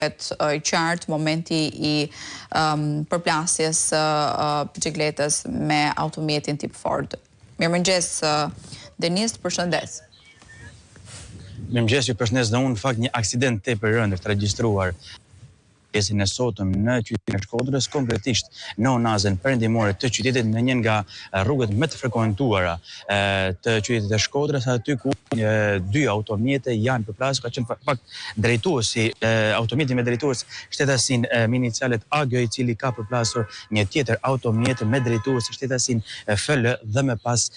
i qartë momenti i përplasjes bicikletës me automjetin tip Ford. Mirëmëngjes, Denis, përshëndes. Mirëmëngjes, ju përshëndes dhe unë në fakt një aksident tepër rënd është regjistruar pjesën e sotëm në qytetin e Shkodrës, konkretisht në onazën perëndimore të qytetit në një nga rrugët më të frekuentuara të qytetit e Shkodrës, aty ku dy automjete janë përplasur, ka qenë fakt drejtuesi automjeti me drejtues shtetasin me inicialet AG, i cili ka përplasur një tjetër automjet me drejtues shtetasin FL dhe më pas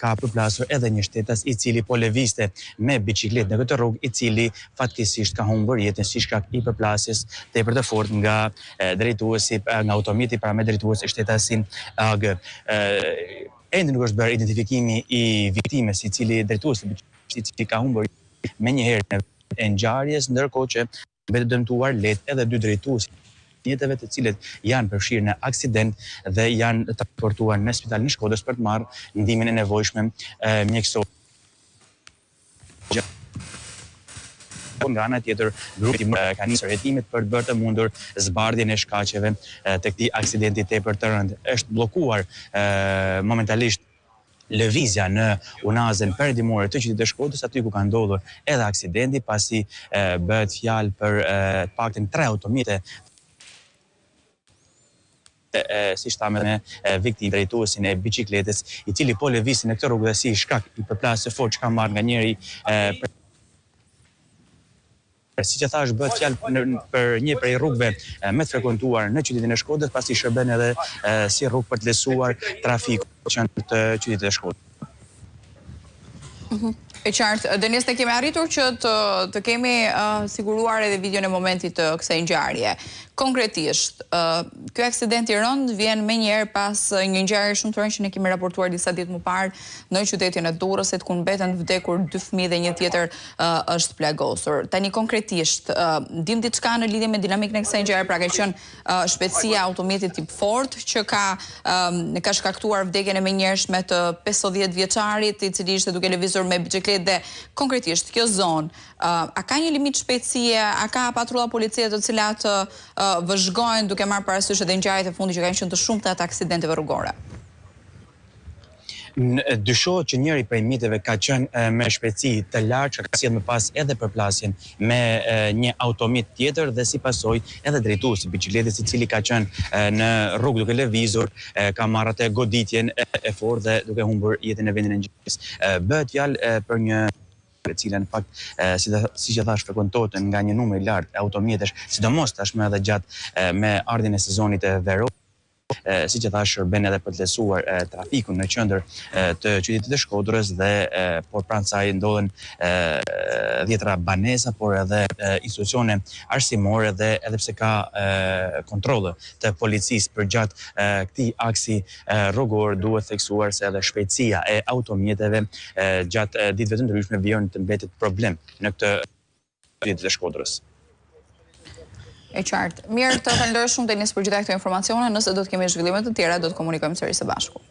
ka përplasur edhe një shtetas i cili po lëvizte me biçikletë në këtë rrugë, i cili fatkeqësisht ka humbur jetën si shkak i përplasjes për të fort nga drejtuesi, nga automjeti para me drejtues shtetasin AG. Ende nuk është bërë identifikimi i viktimes, i cili drejtuesi i cili ka humbur me një herë e ngjarjes, ndërkohë që mbetet dëmtuar lehtë edhe dy drejtuesi jetëve të cilët janë përfshirë në aksident dhe janë transportuar në spitalin e Shkodrës për të marrë ndihmën e nevojshme mjekësore. Nga ana tjetër, grupi ka nisur hetimet për të bërë të mundur zbardhjen e shkaqeve të këtij aksidenti tepër të rënd. Është bllokuar momentalisht lëvizja në unazën perëndimore të qytetit të Shkodrës, aty ku ka ndodhur edhe aksidenti, pasi bëhet fjalë për të paktën 3 automjete si shtame me viktim drejtuesin e biçikletës, i cili po lëvizte në këtë rrugë dhe si shkak i përplasjes së fortë që ka marrë nga njëri si që thash, bëhet fjalë për një prej rrugëve më të frekuentuar në qytetin e Shkodrës, pasi shërben edhe si rrugë për të lehtësuar trafikun që në të qytetit e Shkodrës. E qartë, Denis, ne kemi arritur që të kemi siguruar edhe videon e momentit të kësaj ngjarje. Konkretisht, ky aksident i rënd vjen me njerë pas një ngjarje shumë të rëndë që ne kemi raportuar disa ditë më parë në qytetin e Durrësit, ku mbeten vdekur 2 fëmijë dhe një tjetër është plagosur. Tani konkretisht, dim diçka në lidhje me dinamikën e kësaj ngjarje, pra ka qenë shpejtësia e automjetit tip Ford që ka shkaktuar vdekjen e menjëhershme të 50 vjeçarit, i cili ishte duke lëvizur me biçikletë. Dhe konkretisht kjo zonë, a ka një limit shpejtësie, a ka patrulla policie të cilat vëzhgojnë duke marrë parasysh edhe ngjarjet e fundit që kanë qenë të shumta të aksidenteve rrugore? Dyshohet që njëri prej miteve ka qenë me shpejtësi të lartë, që ka sjellë më pas edhe përplasjen me një automjet tjetër dhe si pasojë edhe drejtuesi i biçikletës, i cili ka qenë në rrugë duke lëvizur, ka marrë atë goditjen e fortë dhe duke humbur jetën në vendin e ngjarjes. Bëhet fjalë për një e cila në fakt, si që thash, frekuentohet nga një numër i lartë automjetesh, sidomos tashmë edhe gjatë me ardhjen e sezonit të veror. Si që thash, shërben edhe për të lehtësuar trafikun në qendër të qytetit të Shkodrës dhe por pranë saj ndodhen dhjetra banesa, por edhe institucione arsimore dhe edhe pse ka kontrolle të policisë përgjatë këtij aksi rrugor, duhet theksuar se edhe shpejtësia e automjeteve gjatë ditëve të ndryshme vjen të mbetet problem në këtë qytet të Shkodrës. E qartë. Mirë, të falenderoj shumë Denis për gjitha këto informacione. Nëse do të kemi zhvillime të tjera, do të komunikojmë sërish së bashku.